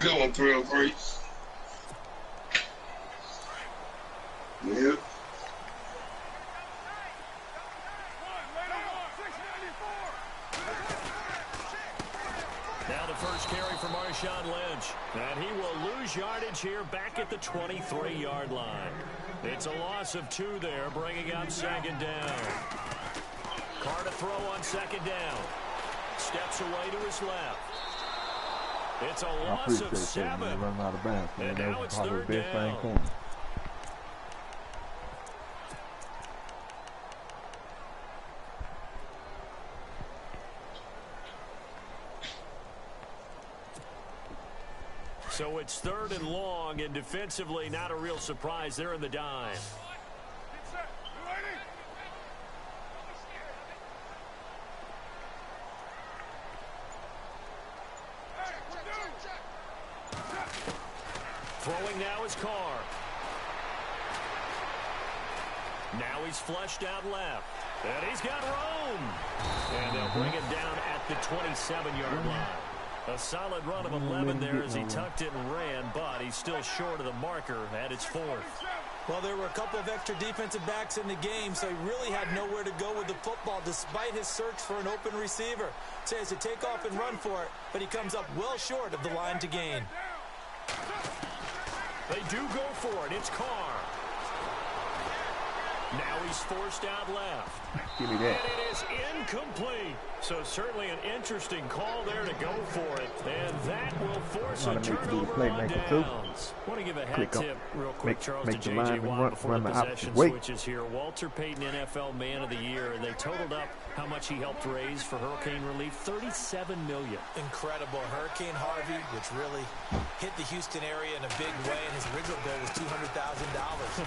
Good one, 303. Yep. Now the first carry for Marshawn Lynch. And he will lose yardage here back at the 23-yard line. It's a loss of 2 there, bringing up second down. Carr to throw on second down. Steps away to his left. It's a loss of 7. And now it's third down. So it's 3rd and long, and defensively not a real surprise. They're in the dime. Throwing now is Carr. Now he's flushed out left. And he's got room. And they'll bring him down at the 27-yard line. A solid run of 11 there as he tucked it and ran, but he's still short of the marker at its 4th. Well, there were a couple of extra defensive backs in the game, so he really had nowhere to go with the football despite his search for an open receiver. So he has to take off and run for it, but he comes up well short of the line to gain. They do go for it. It's Carr. Now he's forced out left. Give me that. And it is incomplete. So certainly an interesting call there to go for it. And that will force a turnover on downs. I want to give a hat tip real quick, Charles, to J.J. Watt before the possession switches here. Walter Payton, NFL Man of the Year, and they totaled up how much he helped raise for hurricane relief, $37 million. Incredible. Hurricane Harvey, which really hit the Houston area in a big way, and his original goal was $200,000.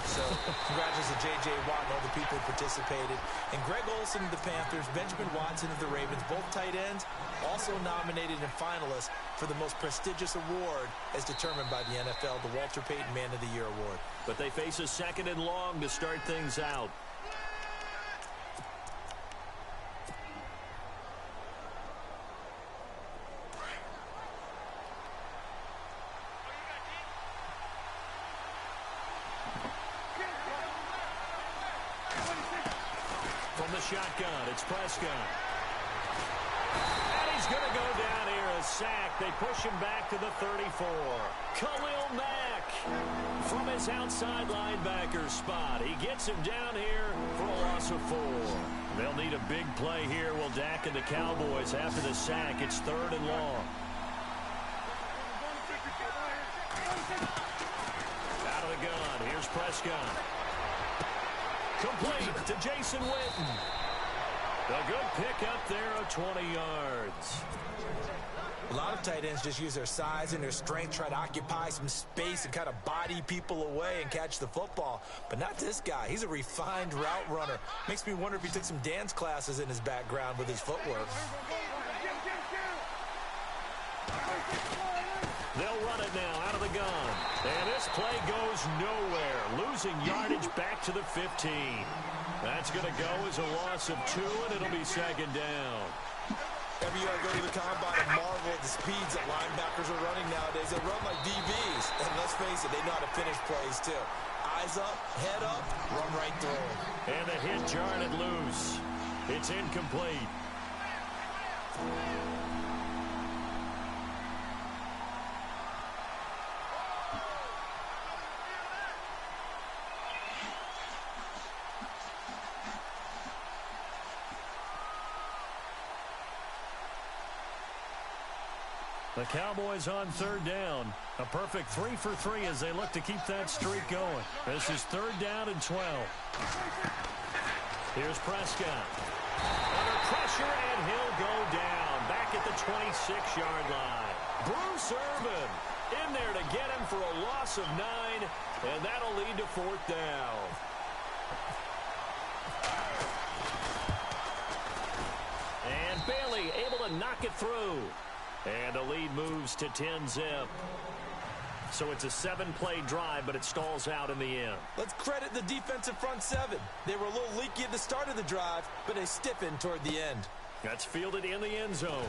So congratulations to J.J. Watt and all the people who participated. And Greg Olsen of the Panthers, Benjamin Watson of the Ravens, both tight ends, also nominated and finalists for the most prestigious award as determined by the NFL, the Walter Payton Man of the Year Award. But they face a 2nd and long to start things out. From the shotgun, it's Prescott. And he's going to go down here, a sack. They push him back to the 34. Khalil Mack from his outside linebacker spot. He gets him down here for a loss of 4. They'll need a big play here. Will Dak and the Cowboys after the sack. It's 3rd and long. Out of the gun. Here's Prescott. Complete to Jason Witten. A good pick up there of 20 yards. A lot of tight ends just use their size and their strength, try to occupy some space and kind of body people away and catch the football. But not this guy. He's a refined route runner. Makes me wonder if he took some dance classes in his background with his footwork. They'll run it now out of the gun. And this play goes nowhere. Losing yardage back to the 15. That's going to go as a loss of 2, and it'll be 2nd down. Every year I go to the combine and marvel at the speeds that linebackers are running nowadays. They run like DBs. And let's face it, they know how to finish plays too. Eyes up, head up, run right through them. And the hit jarred it loose. It's incomplete. The Cowboys on 3rd down. A perfect 3 for 3 as they look to keep that streak going. This is 3rd down and 12. Here's Prescott. Under pressure, and he'll go down. Back at the 26-yard line. Bruce Irvin in there to get him for a loss of 9, and that'll lead to 4th down. And Bailey able to knock it through. And the lead moves to 10-zip. So it's a 7-play drive, but it stalls out in the end. Let's credit the defensive front 7. They were a little leaky at the start of the drive, but they stiffened toward the end. That's fielded in the end zone.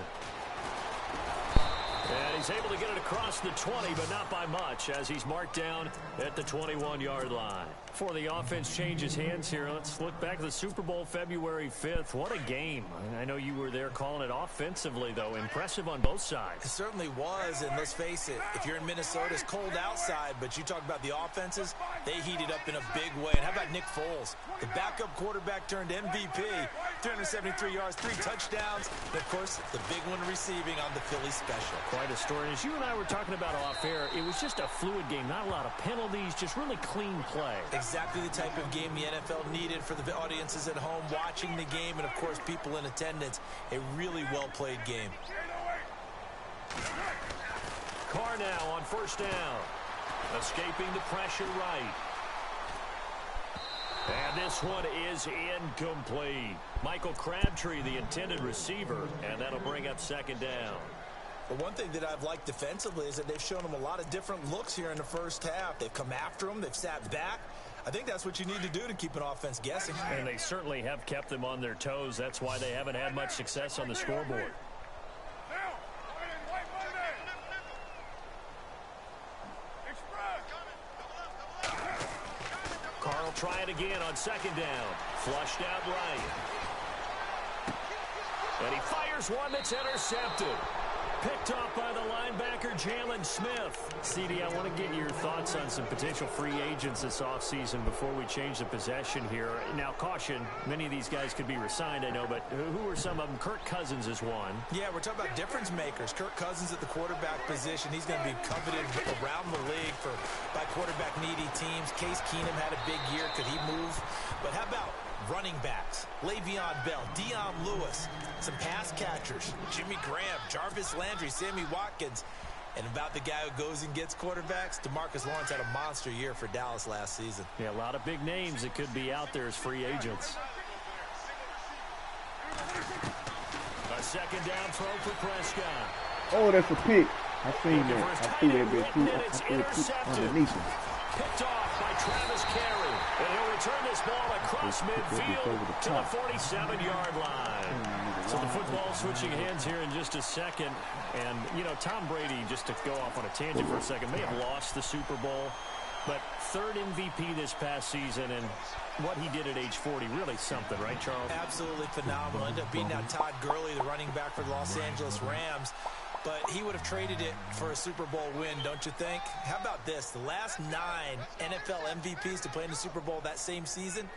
And he's able to get it across the 20, but not by much, as he's marked down at the 21-yard line. Before the offense changes hands here, let's look back at the Super Bowl February 5th. What a game. I know you were there calling it offensively, though. Impressive on both sides. It certainly was, and let's face it, if you're in Minnesota, it's cold outside, but you talk about the offenses, they heated up in a big way. And how about Nick Foles, the backup quarterback turned MVP, 373 yards, 3 touchdowns, and, of course, the big one receiving on the Philly special. Quite a story. As you and I were talking about off air, it was just a fluid game, not a lot of penalties, just really clean play. Exactly the type of game the NFL needed for the audiences at home watching the game and, of course, people in attendance. A really well-played game. Carr now on first down. Escaping the pressure right. And this one is incomplete. Michael Crabtree, the intended receiver, and that'll bring up second down. But one thing that I've liked defensively is that they've shown them a lot of different looks here in the first half. They've come after them. They've sat back. I think that's what you need to do to keep an offense guessing. And they certainly have kept them on their toes. That's why they haven't had much success on the scoreboard. Carl try it again on second down. Flushed out right. And he fires one that's intercepted. Picked off by the linebacker, Jalen Smith. CD, I want to get your thoughts on some potential free agents this offseason before we change the possession here. Now, caution, many of these guys could be re-signed, I know, but who are some of them? Kirk Cousins is one. Yeah, we're talking about difference makers. Kirk Cousins at the quarterback position. He's going to be coveted around the league by quarterback-needy teams. Case Keenum had a big year. Could he move? But how about running backs? Le'Veon Bell, Dion Lewis, some pass catchers, Jimmy Graham, Jarvis Landry, Sammy Watkins. And about the guy who goes and gets quarterbacks, DeMarcus Lawrence had a monster year for Dallas last season. Yeah, a lot of big names that could be out there as free agents. A second down throw for Prescott. Oh, that's a pick. I seen that. I threw that bit too underneath him. Picked off by Travis Carey. And he'll return this ball across midfield to the 47-yard line. So the football switching hands here in just a second. And, you know, Tom Brady, just to go off on a tangent for a second, may have lost the Super Bowl. But third MVP this past season, and what he did at age 40, really something, right, Charles? Absolutely phenomenal. Ended up beating out Todd Gurley, the running back for the Los Angeles Rams. But he would have traded it for a Super Bowl win, don't you think? How about this? The last 9 NFL MVPs to play in the Super Bowl that same season,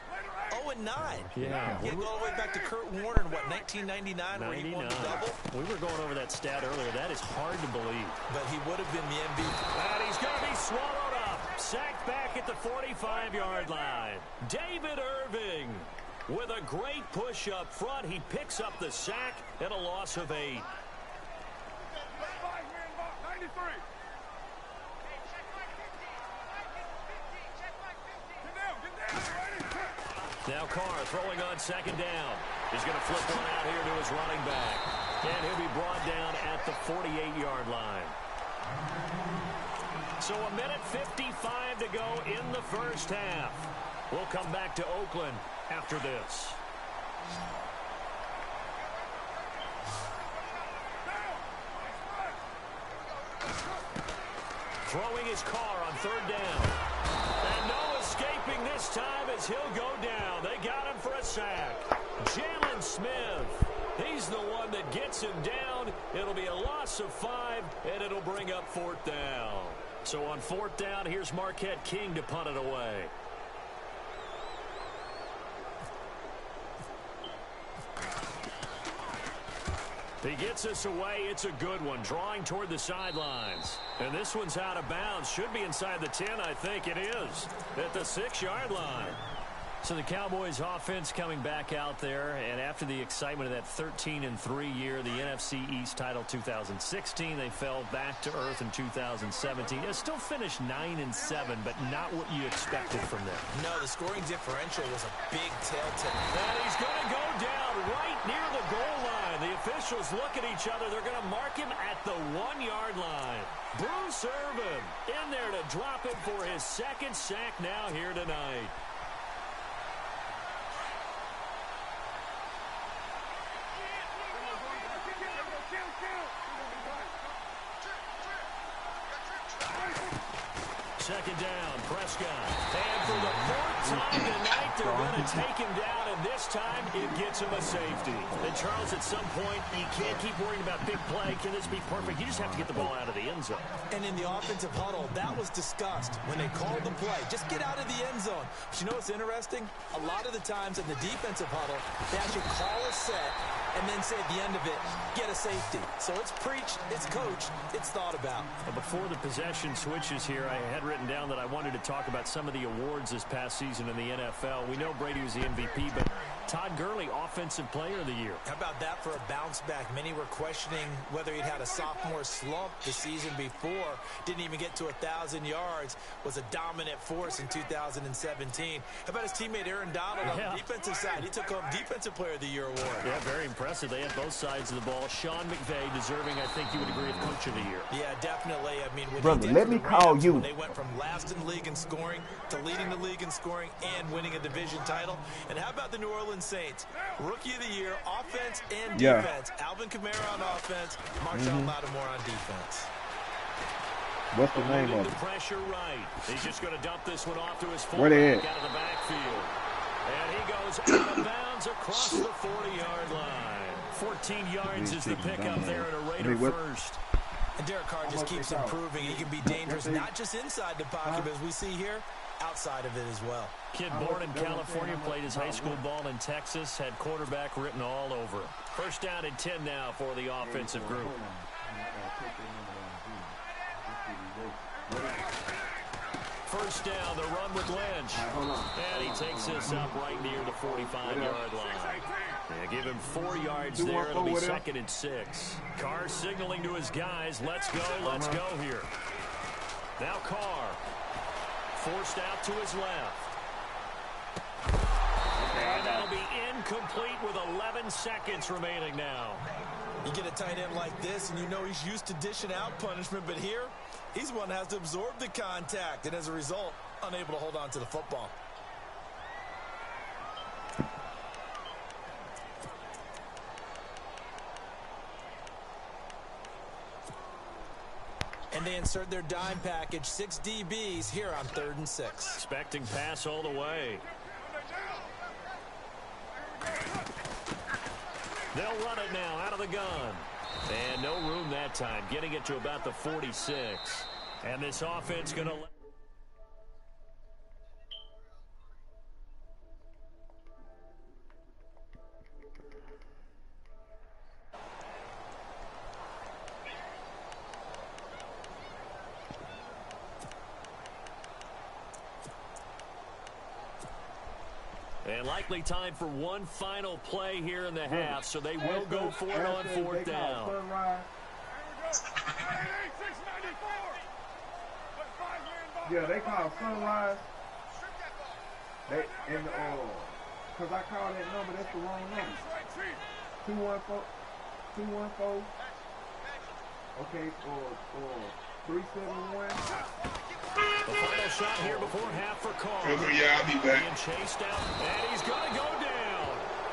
0-9. Yeah. You go all the way back to Kurt Warner in, what, 1999, where he won the double? We were going over that stat earlier. That is hard to believe. But he would have been the MVP. And he's going to be swallowed up. Sacked back at the 45-yard line. David Irving with a great push up front. He picks up the sack and a loss of 8. Now Carr throwing on second down. He's going to flip one out here to his running back. And he'll be brought down at the 48-yard line. So a minute 55 to go in the first half. We'll come back to Oakland after this. Throwing his Carr on third down. And no escaping this time as he'll go down. They got him for a sack. Jalen Smith. He's the one that gets him down. It'll be a loss of 5, and it'll bring up fourth down. So on fourth down, here's Marquette King to punt it away. He gets us away. It's a good one. Drawing toward the sidelines. And this one's out of bounds. Should be inside the 10, I think it is. At the 6-yard line. So the Cowboys offense coming back out there. And after the excitement of that 13-3 year, the NFC East title 2016, they fell back to earth in 2017. It still finished 9-7, but not what you expected from them. No, the scoring differential was a big telltale. And he's going to go down right near the goal line. The officials look at each other. They're going to mark him at the 1-yard line. Bruce Irvin in there to drop him for his second sack now here tonight. second down. Prescott. And for the fourth time tonight, they're going to take him down, and this time it gets him a safety. And, Charles, at some point, you can't keep worrying about big play. Can this be perfect? You just have to get the ball out of the end zone. And in the offensive huddle, that was discussed when they called the play. Just get out of the end zone. But you know what's interesting? A lot of the times in the defensive huddle, they actually call a set and then say at the end of it, get a safety. So it's preached, it's coached, it's thought about. Before the possession switches here, I had written down that I wanted to talk about some of the awards this past season in the NFL. We know Brady was the MVP, but Todd Gurley, Offensive Player of the Year. How about that for a bounce back? Many were questioning whether he'd had a sophomore slump the season before. Didn't even get to 1,000 yards. Was a dominant force in 2017. How about his teammate Aaron Donald on the defensive side? He took home Defensive Player of the Year award. Yeah, very impressive. They had both sides of the ball. Sean McVay deserving, I think you would agree, of Coach of the Year. Yeah, definitely. I mean, brother, let me call you. They went from last in the league in scoring to leading the league in scoring and winning a division title. And how about the New Orleans Saints? Rookie of the Year, offense and defense. Alvin Kamara on offense, Marshawn Lattimore on defense. What's the name of it? The pressure right. He's just going to dump this one off to his fullback out of the backfield. And he goes out of bounds across the 40-yard line. 14 yards is the pickup there at a Raider first. And Derek Carr just keeps improving. He can be dangerous, not just inside the pocket, but as we see here, outside of it as well. Kid born in California, played his high school ball in Texas, had quarterback written all over. First down and 10 now for the offensive group. First down, the run with Lynch. And he takes this up right near the 45-yard line. Yeah, give him 4 yards there. It'll be 2nd and 6. Carr signaling to his guys, let's go here. Now Carr. Forced out to his left. And that'll be incomplete with 11 seconds remaining now. You get a tight end like this, and you know he's used to dishing out punishment, but here, he's one that has to absorb the contact, and as a result, unable to hold on to the football. And they insert their dime package, 6 DBs here on 3rd and 6. Expecting pass all the way. They'll run it now out of the gun. And no room that time, getting it to about the 46. And this offense going to... And likely time for one final play here in the half, so they will go for it on 4th down. Yeah, they call Sunrise. They in the cause I called that number, that's the wrong number. 214. Okay, or 371. The final shot here before half for Carr. Yeah, I'll be back. Being chased out, and he's going to go down.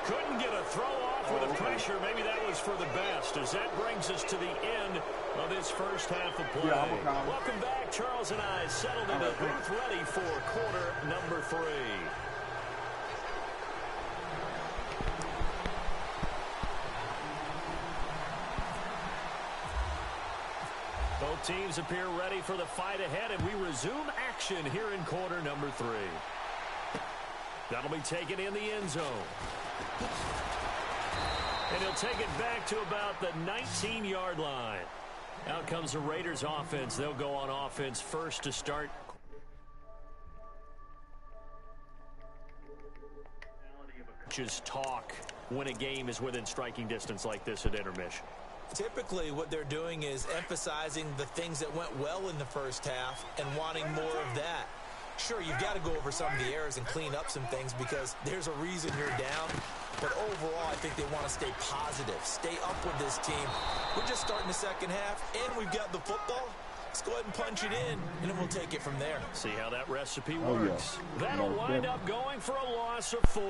Couldn't get a throw off with the pressure. Maybe that was for the best, as that brings us to the end of this first half of play. Welcome back. Charles and I settled into the booth ready for quarter number 3. Both teams appear ready for the fight ahead, and we resume action here in quarter number 3. That'll be taken in the end zone. And he'll take it back to about the 19-yard line. Out comes the Raiders offense. They'll go on offense first to start. Just talk when a game is within striking distance like this at intermission. Typically, what they're doing is emphasizing the things that went well in the first half and wanting more of that. Sure, you've got to go over some of the errors and clean up some things because there's a reason you're down. But overall, I think they want to stay positive, stay up with this team. We're just starting the second half, and we've got the football. Let's go ahead and punch it in, and then we'll take it from there. See how that recipe works. That'll wind up going for a loss of 4.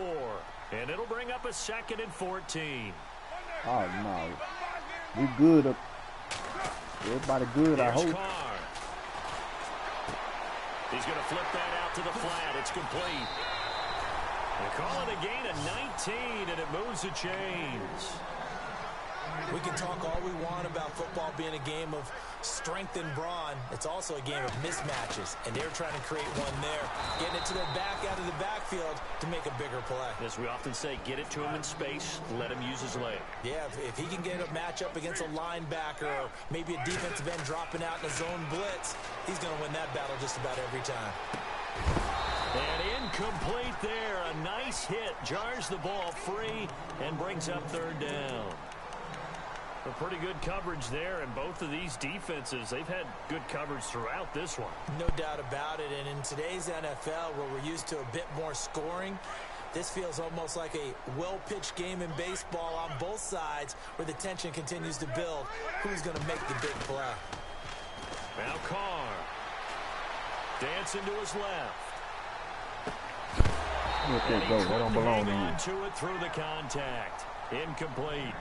And it'll bring up a 2nd and 14. Oh, no. We good. Everybody good, I hope. Carr. He's going to flip that out to the flat. It's complete. They call it a gain of 19, and it moves the chains. We can talk all we want about football being a game of strength and brawn. It's also a game of mismatches, and they're trying to create one there, getting it to their back out of the backfield to make a bigger play. As we often say, get it to him in space, let him use his leg. Yeah, if he can get a matchup against a linebacker or maybe a defensive end dropping out in a zone blitz, he's going to win that battle just about every time. And incomplete there. A nice hit. Jars the ball free and brings up third down. A pretty good coverage there, and both of these defenses, they've had good coverage throughout this one. No doubt about it, and in today's NFL, where we're used to a bit more scoring, this feels almost like a well-pitched game in baseball on both sides where the tension continues to build. Who's going to make the big play? Now Carr. Dancing to his left. Let that go. That don't belong to you. On to it through the contact. Incomplete.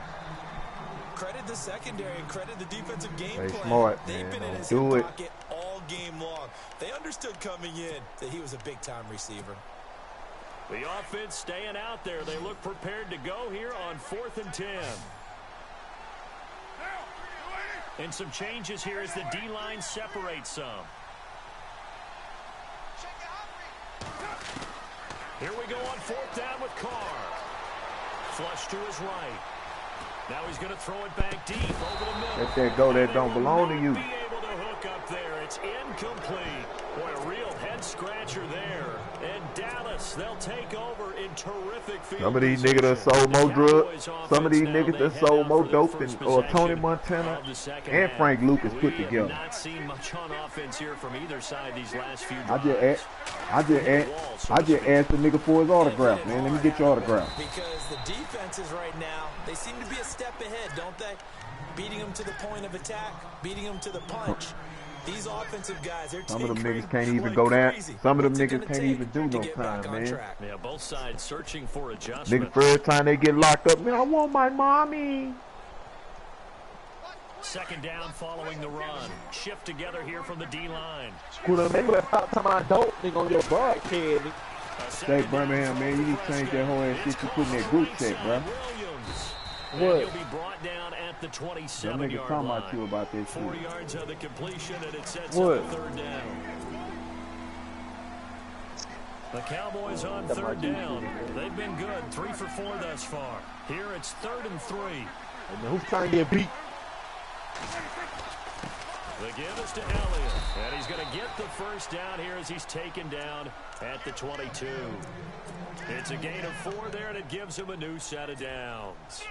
Credit the secondary and credit the defensive game Play plan. smart, They've man. been in his Do it. pocket all game long. They understood coming in that he was a big-time receiver. The offense staying out there. They look prepared to go here on 4th and 10. And some changes here as the D-line separates some. Here we go on 4th down with Carr. Flush to his right. Now he's going to throw it back deep over the middle. Let that go. That don't belong to you. Be able to hook up there. It's incomplete. Boy, a real head-scratcher there. And Dallas, they'll take over in terrific field. Some of these niggas that sold more drugs. Some of these niggas that sold more dope than Tony Montana and Frank Lucas put together. Not seen much on offense here from either side these last few I drives. just asked the nigga for his autograph, man. Let me get your autograph. Because the defenses right now, they seem to be a step ahead, don't they? Beating them to the point of attack, beating them to the punch. These offensive guys, they're some of them niggas can't even go down. Some of them niggas can't even do no time, man. Yeah, both sides searching for adjustment. Niggas first time they get locked up, man, I want my mommy. Second down following the run. Shift together here from the D-line. Say, Birmingham, man, you need to change that whole ass shit you put in that group chat, bro. What? He'll be brought down at the 27-yard line. Nigga talking about you about this 4 shit. yards of the completion, and it sets What? up the third down. The Cowboys on third down. They've been good, 3 for 4 thus far. Here it's 3rd and 3. Who's trying to get beat? The give is to Elliott, and he's going to get the first down here as he's taken down at the 22. It's a gain of 4 there, and it gives him a new set of downs.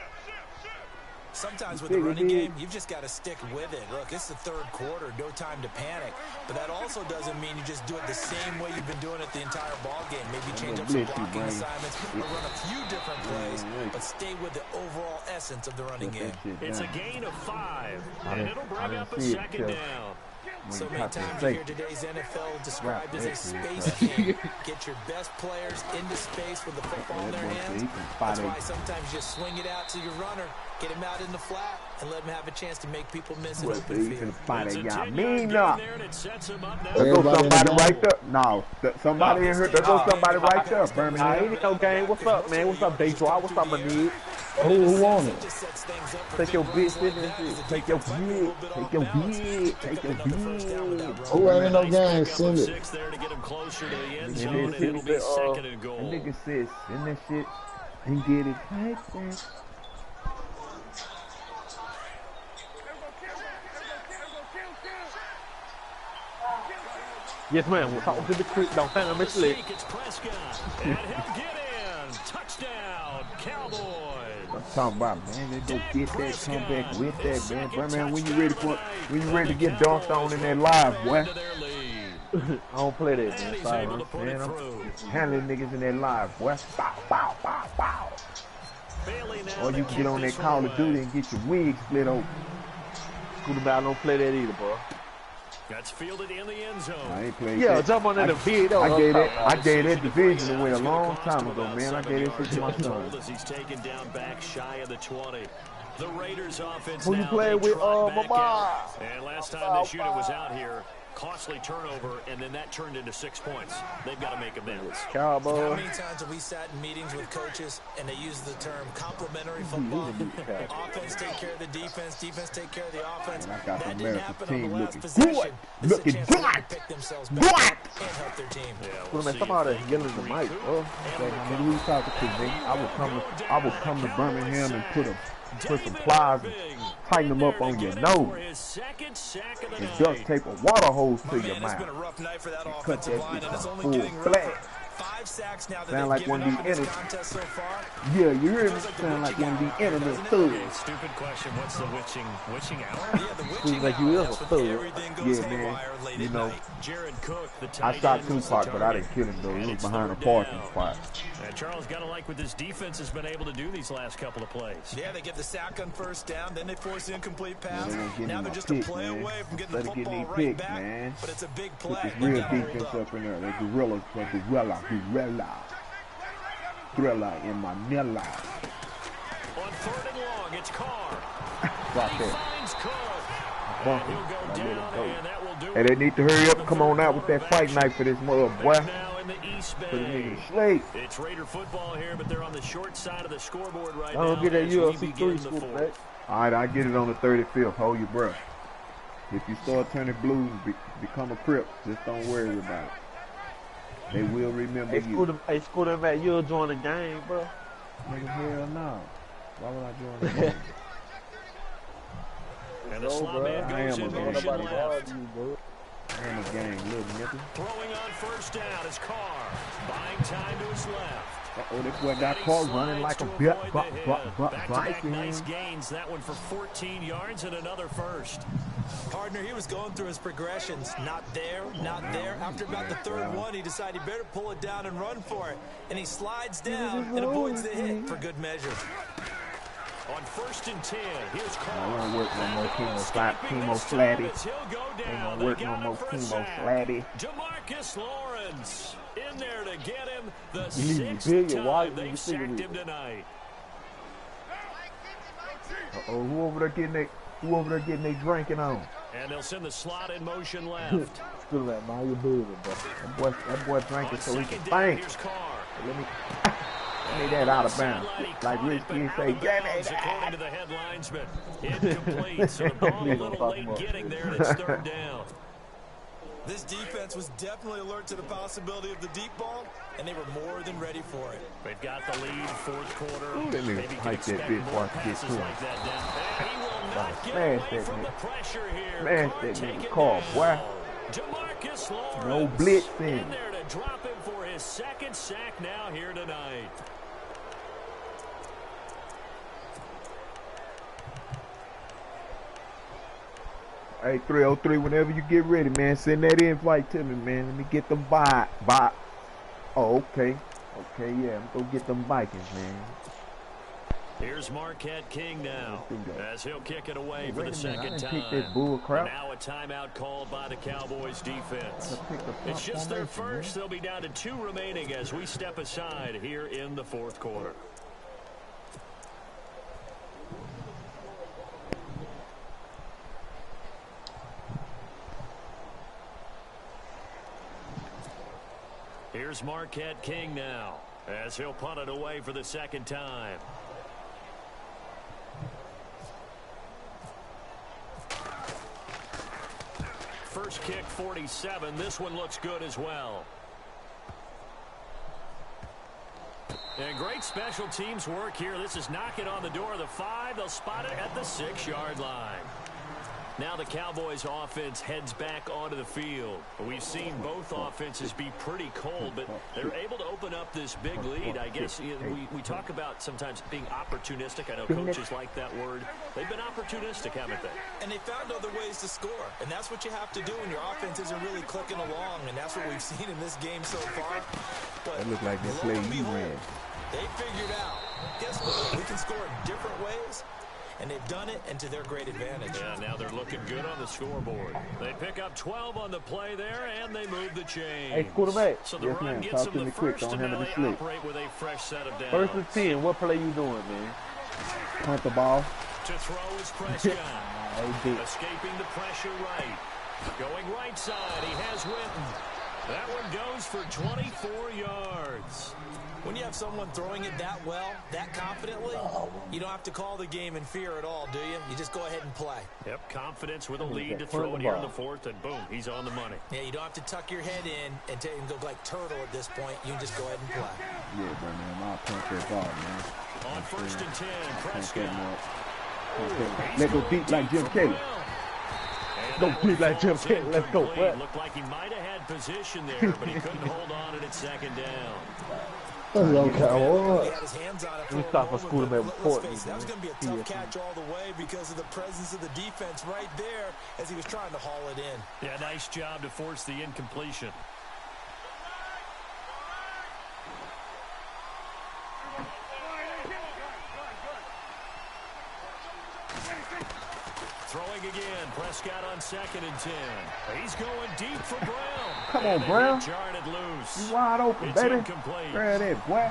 Sometimes with the running game, you've just got to stick with it. Look, it's the third quarter, no time to panic. But that also doesn't mean you just do it the same way you've been doing it the entire ball game. Maybe change up some blocking assignments or run a few different plays, but stay with the overall essence of the running game. It's a gain of 5, and it'll bring up a second down. So many times you hear today's NFL described as a space game. Get your best players into space with the football in their hands. That's why sometimes you just swing it out to your runner, get him out in the flat, and let him have a chance to make people miss an open field. There go somebody right there. No, somebody in here. There goes somebody right there, Birmingham. Ain't no game. What's up, man? What's up, Detroit? What's up, Manid? Who won it? Take your bitch in this shit. Take your bitch. Take your bitch. Take your bitch. Who ain't no game? Send it. It'll be second and goal. That nigga says, send that shit and get it like that. Yes, man. We'll talk to the creek. Don't think I'm asleep. It's Prescott, and he'll get in. Touchdown, Cowboys. I'm talking about, man. They go get that comeback with that, man. Birmingham, when you ready to get dunked on in that live, boy. I don't play that, man. Sorry, man. I'm handling niggas in that live, boy. Bow, bow, bow, bow. Or you can get on that Call of Duty and get your wig split open. Scooter don't play that either, bro. That's fielded in the end zone. I ain't playing Yeah, that. jump on that video. I gave that division away a long time ago, man. I gave that shit to my son. As he's taken down back shy of the 20. The Raiders offense Who you now, playing with, Mama? Mama? And last time this unit was out here, Costly turnover, and then that turned into 6 points. They've got to make amends. Cowboy. How many times have we sat in meetings with coaches and they use the term complementary football? Offense take care of the defense, defense take care of the offense. And I got That the didn't American happen on the team last looking possession. good. This is a Looking chance for them good. to pick themselves back up and help their team. Yeah, Well, man, somebody yelling the mic, bro. Say, how many we talking to, nigga? I would come to Birmingham and put some pliers and tighten them up on your nose. And duct tape a water hose to your It's been a mouth. rough night for that Cut offensive that line, and bitch it's on only full getting rougher. flat. 5 sacks now that Sound they've like given one of up in these this contest so far. Yeah, you hear me? Feels like the Sound like witching one of these hour, internet doesn't it? thugs. Stupid question. What's the witching hour? Yeah, the witching Seems like you hour. is a That's when thug. everything goes Yeah, man. haywire late You at know, night. Jared Cook, the I tight shot end, was the Tupac, but I target. didn't kill him, though. He And was it's behind a third parking down. spot. And Charles got to like what this defense has been able to do these last couple of plays. Yeah, they get the sack on first down, then they force the incomplete Yeah, pass. they won't give Now me they're my just pick, a play man. away from getting the Instead of getting football these right picks, back. man. But it's a big Put play. this They real gotta hold defense up. up in there. The gorilla, thriller in Manila. On 3rd and long, it's Carr. Drop He that. finds Cook. Bump He'll him. go I let down, him go. and that will do Hey, it. they need to hurry up. Come on out with that fight knife for this mother boy. Now in the East Put the Bay. nigga to sleep. It's Raider football here, but they're on the short side of the scoreboard right I now. don't get that as we UFC begin 3 the scoop, fourth. man. All right, I get it on the 35th. Hold your breath. If you start turning blue and become a Crip, just don't worry about it. They will remember you. Hey, school them back. You'll join the game, bro. Nigga, hell no. Why would I join the game? And the So, slot bro, man I goes am in a motion Nobody left. guard you, bro. I am a gang, little nigga. Throwing on 1st down is Carr. Buying time to his left. Uh-oh, this boy got And he caught running slides like a to avoid the hit. Back-to-back Viking. nice gains. That one for 14 yards and another first. Partner, he was going through his progressions. Not there, not there. After about the 3rd one, he decided he better pull it down and run for it. And he slides down and avoids the hit for good measure. On 1st and 10, here's I Carr. won't work no more chemo Escaping this time flatty. as he'll go Ain't down. gonna They work got no him more for a chemo sack. flatty. Demarcus Lawrence in there to get him the You need to 6th build your time wife when they've you see sacked the him tonight. Uh-oh, who over there getting they drinking on? And they'll send the slot in motion left. School them back. Mind your business, bro. That boy drinking On so he can 2nd down, think. here's Carr. Let me that out of bounds. Like Rich Kid say, give me According that. to the head linesman, incomplete. So the ball a little late getting there, and it's 3rd down. This defense was definitely alert to the possibility of the deep ball, and they were more than ready for it. They've got the lead, 4th quarter. Ooh, that nigga Maybe can hike that expect bitch more before I get passes to him. like that down. And he will not get Smash away that from the nigga. pressure here. Smash Carr that taking nigga car, down. boy. Demarcus Lawrence No blitz in. in there to drop him for his 2nd sack now here tonight. Hey, 303, whenever you get ready, man, send that invite to me, man. Let me get them vibe. Oh, okay. Okay, yeah, I'm gonna get them Vikings, man. Here's Marquette King now, as he'll kick it away for Wait the a minute, I 2nd didn't time. pick this bull crap. Now a timeout called by the Cowboys defense. I picked the It's front just their formation, man. first. They'll be down to 2 remaining as we step aside here in the 4th quarter. Here's Marquette King now, as he'll punt it away for the 2nd time. First kick, 47. This one looks good as well. And great special teams work here. This is knocking on the door of the 5. They'll spot it at the 6-yard line. Now the Cowboys offense heads back onto the field. We've seen both offenses be pretty cold, but they're able to open up this big lead. I guess we talk about sometimes being opportunistic. I know coaches like that word. They've been opportunistic, haven't they? And they found other ways to score. And that's what you have to do when your offense isn't really clicking along. And that's what we've seen in this game so far. But That look like that play you ran. they figured out, guess what? We can score in different ways. And they've done it, and to their great advantage. Yeah, now they're looking good on the scoreboard. They pick up 12 on the play there, and they move the chain. Hey, quarterback. So the Yes, run ma'am. gets Talk them to the me quick. first, Don't and handle now the they slip. operate with a fresh set of downs. 1st and 10. What play you doing, man? Punt the ball. To throw is Prescott. Hey, Dick. Escaping the pressure right. Going right side, he has Winton. That one goes for 24 yards. When you have someone throwing it that well, that confidently, you don't have to call the game in fear at all, do you? You just go ahead and play. Yep, confidence with a lead to throw it here in the fourth, and boom, he's on the money. Yeah, you don't have to tuck your head in and go like turtle at this point. You can just go ahead and play. Yeah, bro, man. I'll punch that ball, man. On first and 10, Prescott. Let go deep like Jim Kelly. Go deep like Jim Kelly. Let's go. Looked like he might have had position there, but he couldn't hold on at second down. Let's go, Cowboy. He had his hands on it for We a stop for moment, school but to make let's face it, that was going to be a tough catch all the way because of the presence of the defense right there as he was trying to haul it in. Yeah, nice job to force the incompletion. Throwing again, Prescott on second and 10. He's going deep for Brown. Come on, Brown. Jarred loose. You wide open, It's baby. incomplete. Grab that, boy.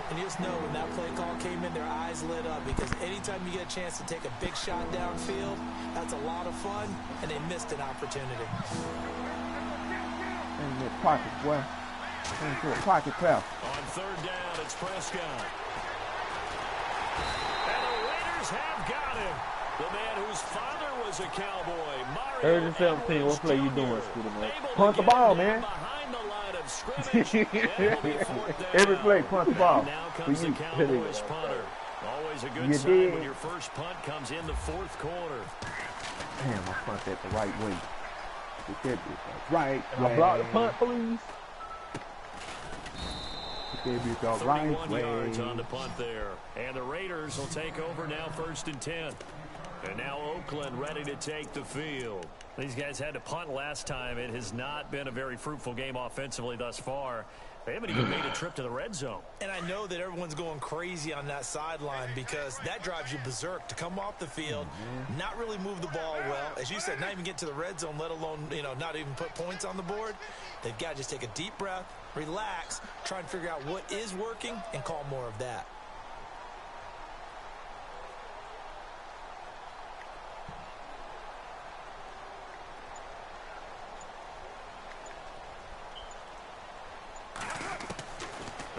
And you just know when that play call came in, their eyes lit up because anytime you get a chance to take a big shot downfield, that's a lot of fun, and they missed an opportunity. In that pocket, boy. Into a pocket pass. On third down, it's Prescott. And the Raiders have got him. The man whose father was a Cowboy, Mario. Third and 17. What play you doing, Scooter, man? Punt the ball, man. Behind the line of scrimmage. Every play, punt the ball. Now For comes the you. Cowboys punter. Always a good You sign did. when your first punt comes in the fourth quarter. Damn, I punt that the right way. Put that bitch the right I way. block the punt, please. Put that bitch the 31 right way. yards on the punt there. And the Raiders will take over now first and 10. And now Oakland ready to take the field. These guys had to punt last time. It has not been a very fruitful game offensively thus far. They haven't even made a trip to the red zone. And I know that everyone's going crazy on that sideline because that drives you berserk to come off the field, not really move the ball well. As you said, not even get to the red zone, let alone, not even put points on the board. They've got to just take a deep breath, relax, try and figure out what is working, and call more of that.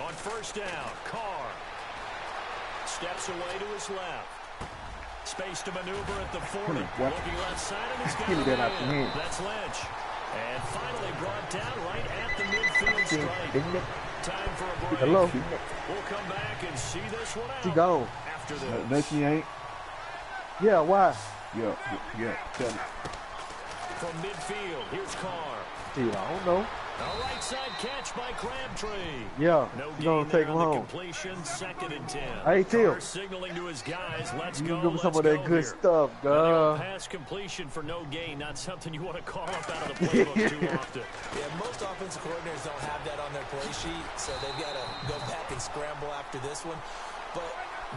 On first down, Carr steps away to his left. Space to maneuver at the 40. What? Looking left side, and he's got Give me that out it the in. hand. That's Lynch. And finally brought down right at the midfield stripe. Time for a break. Hello. We'll come back and see this one out She gone. after this. No, she ain't. Yeah, why? Yeah. Tell me. From midfield, here's Carr. Dude, I don't know. A right side catch by Crabtree. Yeah, No you gonna gain take there him on the home. completion, second and 10. Hey, Tim. Carr signaling to his guys, let's You go, give me some let's of that go good here. stuff, Now, the old God. pass completion for no gain, not something you want to call up out of the playbook too often. Yeah, most offensive coordinators don't have that on their play sheet, so they've got to go back and scramble after this one. But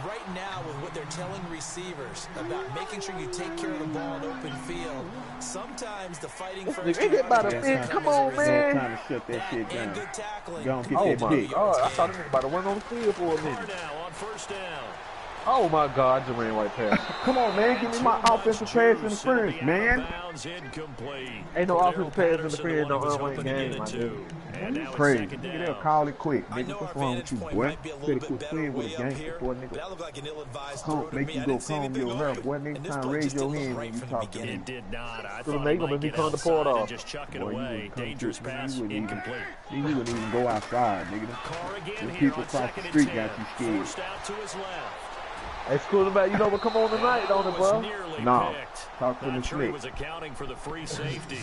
right now, with what they're telling receivers about making sure you take care of the ball in open field, sometimes the fighting first Nigga, get by the bench. Come on, man. Trying to shut that shit down. and good tackling. Go on, get Oh that my dick. God! I thought this was about to run on the field for a Carr minute. now on first down. Oh my God! I just ran right past. Come on, man. Give me my offensive pass interference, man. Ain't no offensive pass interference, no unranked game, my dude. And now it's Crazy. second Nigga, they'll down. call it quick. I Nigga, know our what's wrong with vantage you, point boy? might be a Better little bit quit better playing with way a up gangster here, boy, but nigga. that looked like an ill-advised throw Can't to make me. you I go didn't see comb anything your off hair, it, boy. Next and this time play raise just your didn't look hand right when you from the talk to me. beginning. It did not. I Gonna thought make he him might and be get calling the outside port and off. just chuck it Boy, you away. wouldn't come Dangerous to- pass, you wouldn't even- incomplete. You wouldn't even go outside, nigga. Carr again The here people on across the second and street 10. got you scared. Forced out to his left. Hey, school back. You know what? Come on tonight, don't it, Was bro? nearly Nah. picked. Talk to Not the sure he slick. was accounting for the free safety.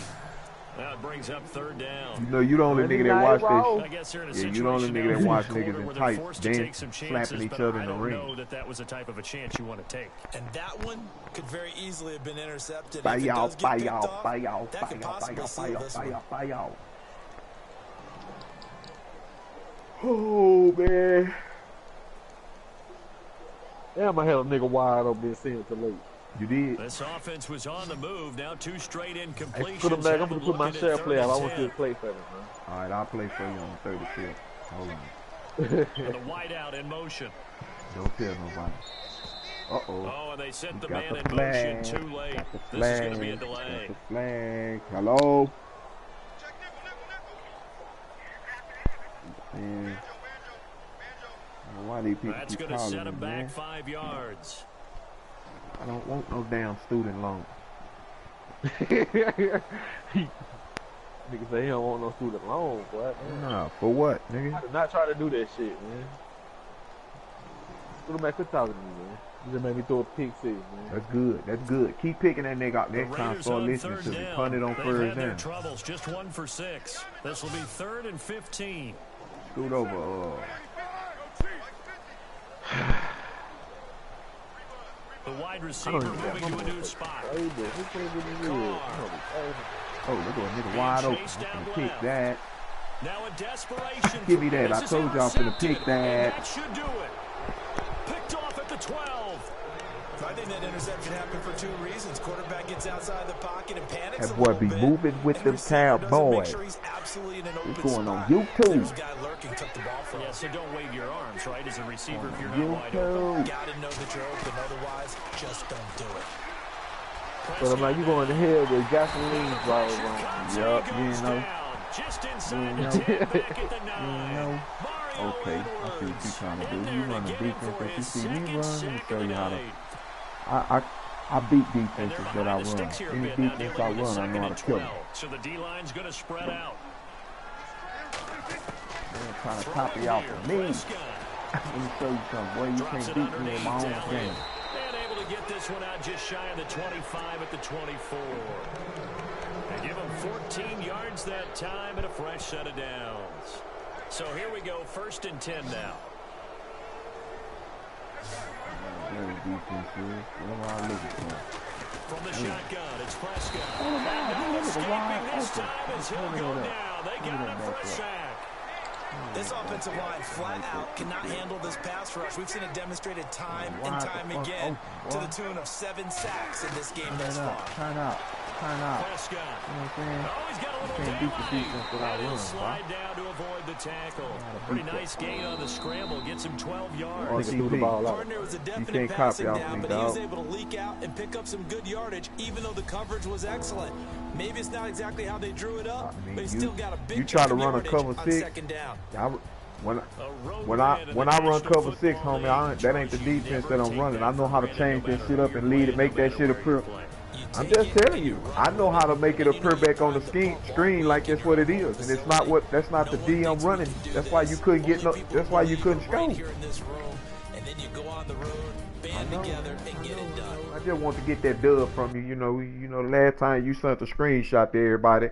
That brings up third down. You know, you the only nigga that Night, watch bro. this. I guess they're in a Yeah, you situation the only now nigga that in the watch fourth niggas quarter in where they're tights forced to dance, take some chances, slapping each but other I in the don't ring. know that was the type of a chance you want to take. And that one could very easily have been intercepted. Bye If it y'all, does bye get picked y'all, off, bye y'all, that bye could y'all, bye possibly y'all, bye seal y'all, this bye one. y'all, bye y'all. Oh, man. Damn, I had a nigga wide open seeing it too late. You did? This offense was on the move. Now two straight Hey, incompletions. put him back. I'm Have gonna them put my looking share at play out. I third want and you to play for me, man. All right, I'll play for you on 35th. Hold on. 10. And the wideout in motion. Don't tell nobody. Uh-oh. Oh, and they sent the got man the in flag. motion too late. Got the This flag. is going to be a delay. Got the flag. Hello? Man. Why these people That's keep going to calling set him me, back man? 5 yards. I don't want no damn student loan. Nigga say he don't want no student loan, boy. Nah, for what, nigga? I did not try to do that shit, man. Little man, quit talking to me, man. You just made me throw a pick six, man. That's good. That's good. Keep picking that nigga up. Next time, Raiders start on listening third to me. down. Punt it on They've first had their down. troubles. Just 1 for 6. This will be 3rd and 15. Scoot over. The wide receiver moving to a new spot. Oh, look at a nigga wide open. I'm gonna pick that. Now a desperation. Give me that. I told y'all finna pick that. That should do it. Picked off at the 12. I think that interception happened for 2 reasons. Quarterback gets outside the pocket and panics. That boy be moving with them Cowboys. Sure he's absolutely in an open It's going on spot. YouTube. There's a guy lurking, took the ball from Yeah, so don't wave your arms, right, as a receiver if you're not wide YouTube. open. Gotta know that you're open, otherwise, just don't do it. But I'm like, you going to hell with gasoline drivers on. Yup, you know. Just inside You the 10, know. back at the 9. know. Mario Okay, I see what you trying to do. You run the in there to get him defense for that you his see me second run. Let me sack show of you the how to. night. I beat And defenses they're that I behind the run. sticks here a Any bit now, defense I dealing with run, I second know how and to kill 12. them. So the D-line's going to spread out. They're trying to copy off of me. Let me show you something, boy. You Drops can't it beat me in my own underneath, game. and able to get this one out just shy of the 25 at the 24. They give him 14 yards that time and a fresh set of downs. So here we go, 1st and 10 now. Very defensive. What am I looking for? From the shotgun, it's Prescott. Oh, No was escaping wide this open. time as he'll Hold it go up. down. They got him for a sack. This offensive line flat out cannot handle this pass rush. We've seen it demonstrated time and time again to the tune of 7 sacks in this game thus far. Turn out. Prescott. You know what I'm saying? Oh, he's got a little Can't beat the delay. defense without And he'll running, slide down to avoid the tackle. Pretty nice gain on the scramble. Gets him 12 yards. Or Nigga threw the ball out. Gardner was a can't definite copy passing off down, me, but he was dog. able to leak out and pick up some good yardage, even though the coverage was excellent. Maybe it's not exactly how they drew it up, I mean, but he you- still got a big you try to chunk of run a yardage cover on 6. 2nd down. When I run cover 6, homie, that ain't the defense that I'm running. I know how to change that shit up and lead it, make that shit appear. I'm just telling you, I know how to make it appear back on the screen like that's what it is, and it's not what. That's not the D I'm running. That's why you couldn't get no. That's why you couldn't score. Right here in this room, and then you go on the road, band together, and get it done. I just want to get that dub from you. You know, the last time you sent a screenshot to everybody,